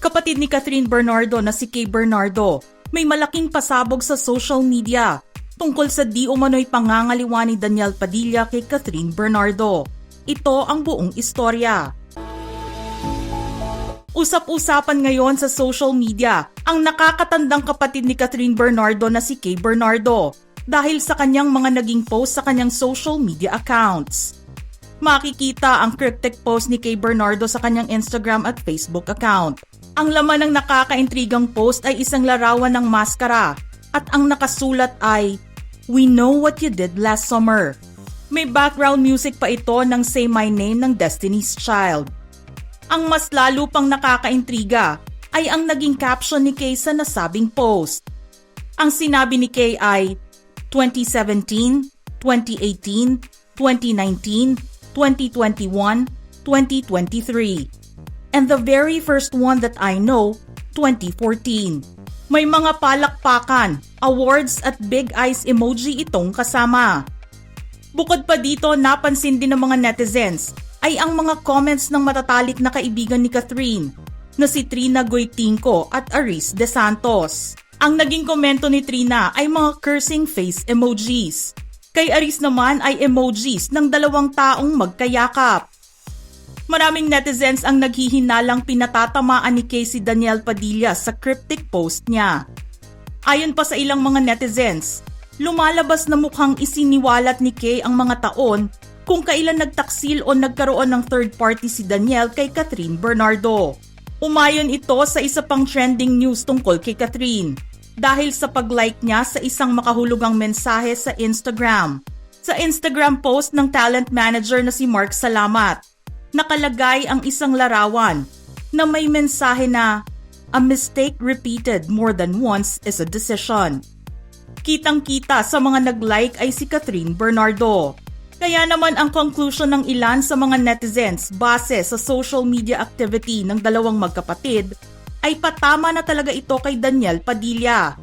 Kapatid ni Catherine Bernardo na si Kay Bernardo, may malaking pasabog sa social media tungkol sa di umano'y pangangaliwa ni Daniel Padilla kay Catherine Bernardo. Ito ang buong istorya. Usap-usapan ngayon sa social media ang nakakatandang kapatid ni Catherine Bernardo na si Kay Bernardo dahil sa kanyang mga naging post sa kanyang social media accounts. Makikita ang cryptic post ni Kay Bernardo sa kanyang Instagram at Facebook account. Ang laman ng nakakaintrigang post ay isang larawan ng maskara at ang nakasulat ay, "We know what you did last summer." May background music pa ito ng Say My Name ng Destiny's Child. Ang mas lalo pang nakakaintriga ay ang naging caption ni Kay sa nasabing post. Ang sinabi ni Kay ay 2017, 2018, 2019, 2021, 2023. And the very first one that I know, 2014. May mga palakpakan, awards at big eyes emoji itong kasama. Bukod pa dito, napansin din ng mga netizens ay ang mga comments ng matatalik na kaibigan ni Catherine na si Trina Goytinco at Aris De Santos. Ang naging komento ni Trina ay mga cursing face emojis. Kay Aris naman ay emojis ng dalawang taong magkayakap. Maraming netizens ang naghihinalang pinatatamaan ni Kay si Daniel Padilla sa cryptic post niya. Ayon pa sa ilang mga netizens, lumalabas na mukhang isiniwalat ni Kay ang mga taon kung kailan nagtaksil o nagkaroon ng third party si Daniel kay Catherine Bernardo. Umayon ito sa isa pang trending news tungkol kay Catherine dahil sa pag-like niya sa isang makahulugang mensahe sa Instagram. Sa Instagram post ng talent manager na si Mark Salamat, nakalagay ang isang larawan na may mensahe na, "A mistake repeated more than once is a decision." Kitang-kita sa mga nag-like ay si Catherine Bernardo. Kaya naman ang conclusion ng ilan sa mga netizens base sa social media activity ng dalawang magkapatid ay patama na talaga ito kay Daniel Padilla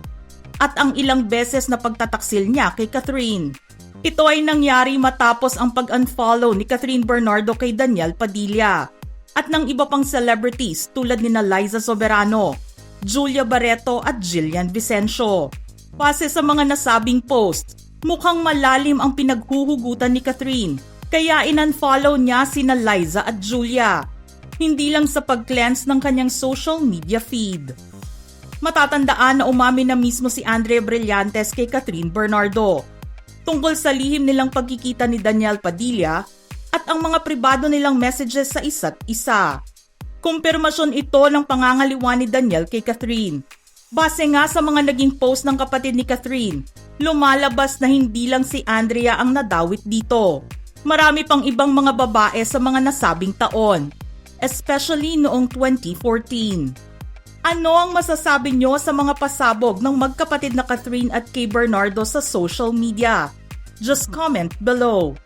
at ang ilang beses na pagtataksil niya kay Catherine. Ito ay nangyari matapos ang pag-unfollow ni Catherine Bernardo kay Daniel Padilla at ng iba pang celebrities tulad nina Liza Soberano, Julia Barreto at Jillian Vicencio. Base sa mga nasabing post, mukhang malalim ang pinaghuhugutan ni Catherine kaya in-unfollow niya sina Liza at Julia, hindi lang sa pag-cleanse ng kanyang social media feed. Matatandaan na umamin na mismo si Andre Brillantes kay Catherine Bernardo tungkol sa lihim nilang pagkikita ni Daniel Padilla at ang mga pribado nilang messages sa isa't isa. Kumpirmasyon ito ng pangangaliwa ni Daniel kay Catherine. Base nga sa mga naging post ng kapatid ni Catherine, lumalabas na hindi lang si Andrea ang nadawit dito. Marami pang ibang mga babae sa mga nasabing taon, especially noong 2014. Ano ang masasabi nyo sa mga pasabog ng magkapatid na Catherine at Kay Bernardo sa social media? Just comment below.